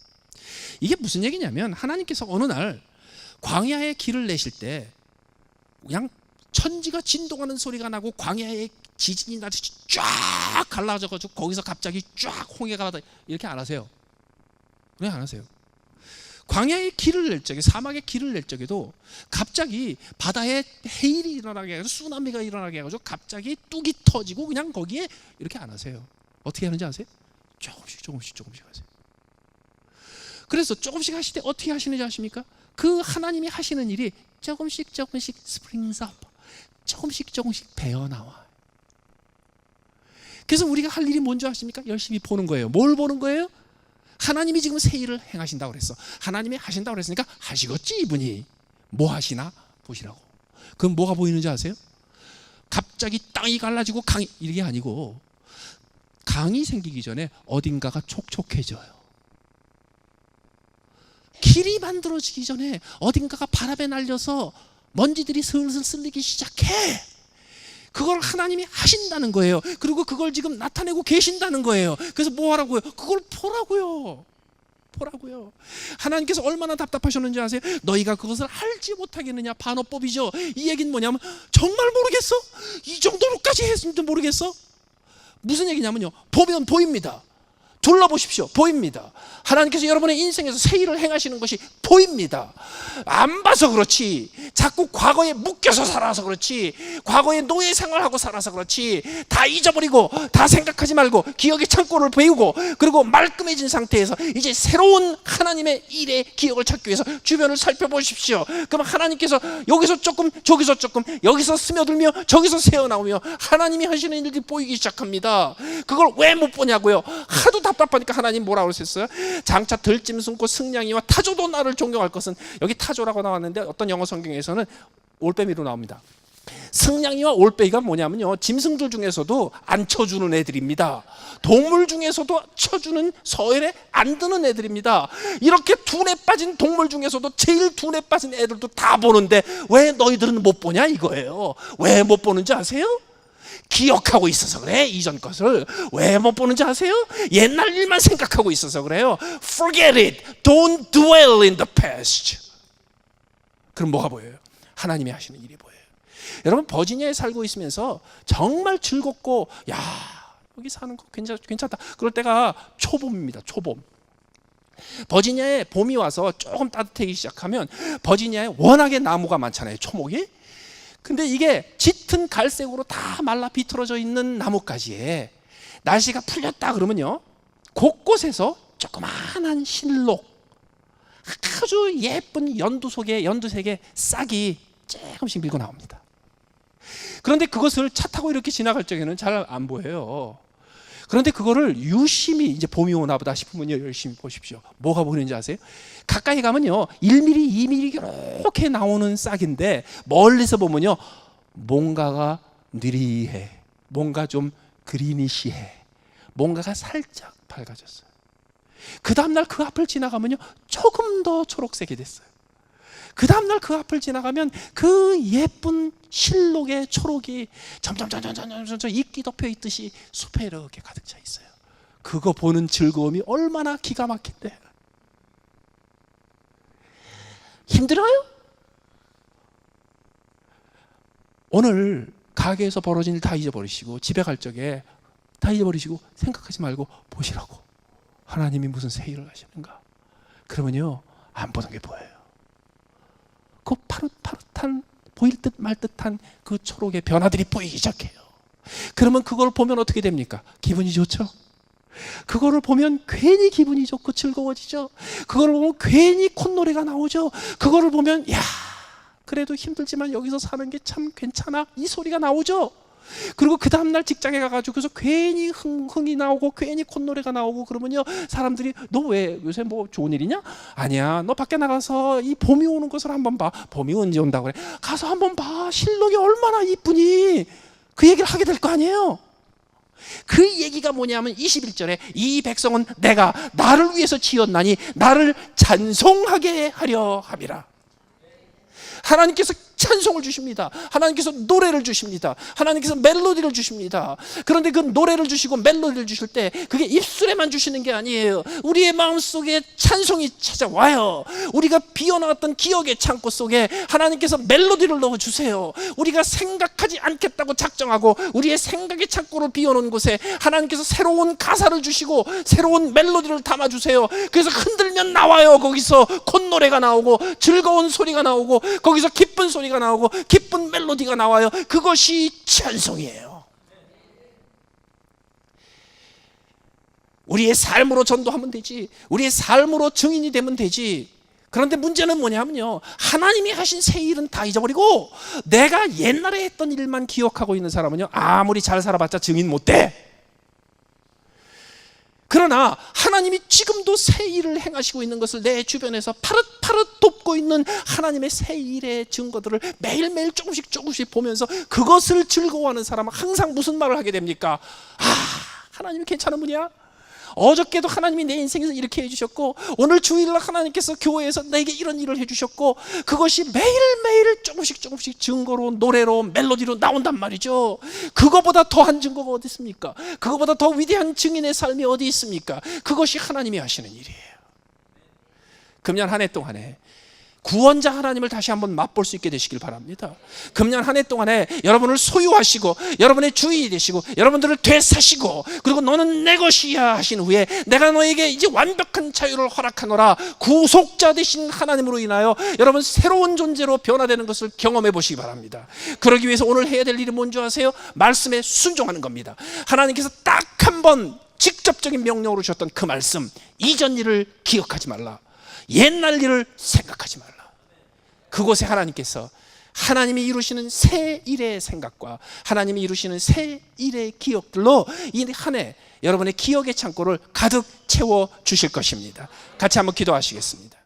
A: 이게 무슨 얘기냐면 하나님께서 어느 날 광야의 길을 내실 때 그냥 천지가 진동하는 소리가 나고 광야에 지진이 나듯이 쫙 갈라져가지고 거기서 갑자기 쫙 홍해가 나다 이렇게 안 하세요. 왜 안 하세요? 광야의 길을 낼 적에, 사막의 길을 낼 적에도 갑자기 바다에 해일이 일어나게 해가지고 쓰나미가 일어나게 해가지고 갑자기 뚝이 터지고 그냥 거기에 이렇게 안 하세요. 어떻게 하는지 아세요? 조금씩 하세요. 그래서 조금씩 하실 때 어떻게 하시는지 아십니까? 그 하나님이 하시는 일이 조금씩 springs up, 조금씩 배어나와. 그래서 우리가 할 일이 뭔지 아십니까? 열심히 보는 거예요. 뭘 보는 거예요? 하나님이 지금 새 일을 행하신다고 그랬어. 하나님이 하신다고 그랬으니까 하시겠지. 이분이 뭐 하시나 보시라고. 그럼 뭐가 보이는지 아세요? 갑자기 땅이 갈라지고 강이, 이게 아니고 강이 생기기 전에 어딘가가 촉촉해져요. 길이 만들어지기 전에 어딘가가 바람에 날려서 먼지들이 슬슬 쓸리기 시작해. 그걸 하나님이 하신다는 거예요. 그리고 그걸 지금 나타내고 계신다는 거예요. 그래서 뭐 하라고요? 그걸 보라고요. 하나님께서 얼마나 답답하셨는지 아세요? 너희가 그것을 알지 못하겠느냐? 반어법이죠. 이 얘기는 뭐냐면 정말 모르겠어? 이 정도로까지 했는지 모르겠어?
B: 무슨 얘기냐면요, 보면 보입니다. 둘러보십시오. 보입니다. 하나님께서 여러분의 인생에서 새 일을 행하시는 것이 보입니다. 안 봐서 그렇지, 자꾸 과거에 묶여서 살아서 그렇지, 과거에 노예 생활하고 살아서 그렇지, 다 잊어버리고 다 생각하지 말고 기억의 창고를 배우고 그리고 말끔해진 상태에서 이제 새로운 하나님의 일의 기억을 찾기 위해서 주변을 살펴보십시오. 그럼 하나님께서 여기서 조금 저기서 조금, 여기서 스며들며 저기서 새어나오며 하나님이 하시는 일들이 보이기 시작합니다. 그걸 왜 못 보냐고요? 하도 답답하니까 하나님 뭐라고 그러셨어요? 장차 들짐 숨고 승냥이와 타조도 나를 존경할 것은, 여기 타조라고 나왔는데 어떤 영어 성경에서는 올빼미로 나옵니다. 승냥이와 올빼미가 뭐냐면요, 짐승들 중에서도 안 쳐주는 애들입니다. 동물 중에서도 쳐주는 서열에 안 드는 애들입니다. 이렇게 둔에 빠진 동물 중에서도 제일 둔에 빠진 애들도 다 보는데 왜 너희들은 못 보냐 이거예요. 왜 못 보는지 아세요? 기억하고 있어서 그래. 이전 것을 왜 못 보는지 아세요? 옛날 일만 생각하고 있어서 그래요. Forget it. Don't dwell in the past. 그럼 뭐가 보여요? 하나님이 하시는 일이 보여요. 여러분, 버지니아에 살고 있으면서 정말 즐겁고, 야, 여기 사는 거 괜찮다. 그럴 때가 초봄입니다. 초봄. 버지니아에 봄이 와서 조금 따뜻해지기 시작하면, 버지니아에 워낙에 나무가 많잖아요. 초목이. 근데 이게 짙은 갈색으로 다 말라 비틀어져 있는 나뭇가지에 날씨가 풀렸다 그러면요, 곳곳에서 조그마한 실록, 아주 예쁜 연두색의 싹이 조금씩 밀고 나옵니다. 그런데 그것을 차 타고 이렇게 지나갈 적에는 잘 안 보여요. 그런데 그거를 유심히, 이제 봄이 오나 보다 싶으면요, 열심히 보십시오. 뭐가 보이는지 아세요? 가까이 가면요, 1mm, 2mm 이렇게 나오는 싹인데, 멀리서 보면요, 뭔가가 느리해, 뭔가 좀 그리니시해, 뭔가가 살짝 밝아졌어요. 그 다음날 그 앞을 지나가면요, 조금 더 초록색이 됐어요. 그 다음날 그 앞을 지나가면 그 예쁜 실록의 초록이 점점 이끼 덮여 있듯이 숲에 이렇게 가득 차 있어요. 그거 보는 즐거움이 얼마나 기가 막힌데. 힘들어요? 오늘 가게에서 벌어진 일 다 잊어버리시고 집에 갈 적에 다 잊어버리시고 생각하지 말고 보시라고. 하나님이 무슨 새 일을 하시는가. 그러면요, 안 보는 게 보여요. 그 파릇파릇한, 보일 듯 말 듯한 그 초록의 변화들이 보이기 시작해요. 그러면 그걸 보면 어떻게 됩니까? 기분이 좋죠? 그거를 보면 괜히 기분이 좋고 즐거워지죠? 그거를 보면 괜히 콧노래가 나오죠? 그거를 보면, 야, 그래도 힘들지만 여기서 사는 게 참 괜찮아, 이 소리가 나오죠? 그리고 그 다음날 직장에 가가지고 그래서 괜히 흥이 나오고 괜히 콧노래가 나오고 그러면요, 사람들이 너 왜 요새 뭐 좋은 일이냐? 아니야, 너 밖에 나가서 이 봄이 오는 것을 한번 봐. 봄이 언제 온다고 그래? 가서 한번 봐. 실록이 얼마나 이쁘니? 그 얘기를 하게 될 거 아니에요. 그 얘기가 뭐냐면 21절에 이 백성은 내가 나를 위해서 지었나니 나를 찬송하게 하려 함이라. 하나님께서 찬송을 주십니다. 하나님께서 노래를 주십니다. 하나님께서 멜로디를 주십니다. 그런데 그 노래를 주시고 멜로디를 주실 때 그게 입술에만 주시는 게 아니에요. 우리의 마음속에 찬송이 찾아와요. 우리가 비워놨던 기억의 창고 속에 하나님께서 멜로디를 넣어주세요. 우리가 생각하지 않겠다고 작정하고 우리의 생각의 창고를 비워놓은 곳에 하나님께서 새로운 가사를 주시고 새로운 멜로디를 담아주세요. 그래서 흔들면 나와요. 거기서 콧노래가 나오고 즐거운 소리가 나오고 거기서 기쁜 소리가 나오고 기쁜 멜로디가 나와요. 그것이 찬송이에요. 우리의 삶으로 전도하면 되지. 우리의 삶으로 증인이 되면 되지. 그런데 문제는 뭐냐면요, 하나님이 하신 새 일은 다 잊어버리고 내가 옛날에 했던 일만 기억하고 있는 사람은요, 아무리 잘 살아봤자 증인 못 돼. 그러나 하나님이 지금도 새 일을 행하시고 있는 것을 내 주변에서 파릇파릇 돕고 있는 하나님의 새 일의 증거들을 매일매일 조금씩 보면서 그것을 즐거워하는 사람은 항상 무슨 말을 하게 됩니까? 아, 하나님이 괜찮은 분이야. 어저께도 하나님이 내 인생에서 이렇게 해주셨고 오늘 주일날 하나님께서 교회에서 내게 이런 일을 해주셨고 그것이 매일매일 조금씩 증거로 노래로 멜로디로 나온단 말이죠. 그거보다 더한 증거가 어디 있습니까? 그거보다 더 위대한 증인의 삶이 어디 있습니까? 그것이 하나님이 하시는 일이에요. 금년 한 해 동안에 구원자 하나님을 다시 한번 맛볼 수 있게 되시길 바랍니다. 금년 한 해 동안에 여러분을 소유하시고 여러분의 주인이 되시고 여러분들을 되사시고 그리고 너는 내 것이야 하신 후에 내가 너에게 이제 완벽한 자유를 허락하노라 구속자 되신 하나님으로 인하여 여러분 새로운 존재로 변화되는 것을 경험해 보시기 바랍니다. 그러기 위해서 오늘 해야 될 일이 뭔지 아세요? 말씀에 순종하는 겁니다. 하나님께서 딱 한 번 직접적인 명령으로 주셨던 그 말씀, 이전 일을 기억하지 말라, 옛날 일을 생각하지 말라. 그곳에 하나님께서 하나님이 이루시는 새 일의 생각과 하나님이 이루시는 새 일의 기억들로 이 한 해 여러분의 기억의 창고를 가득 채워 주실 것입니다. 같이 한번 기도하시겠습니다.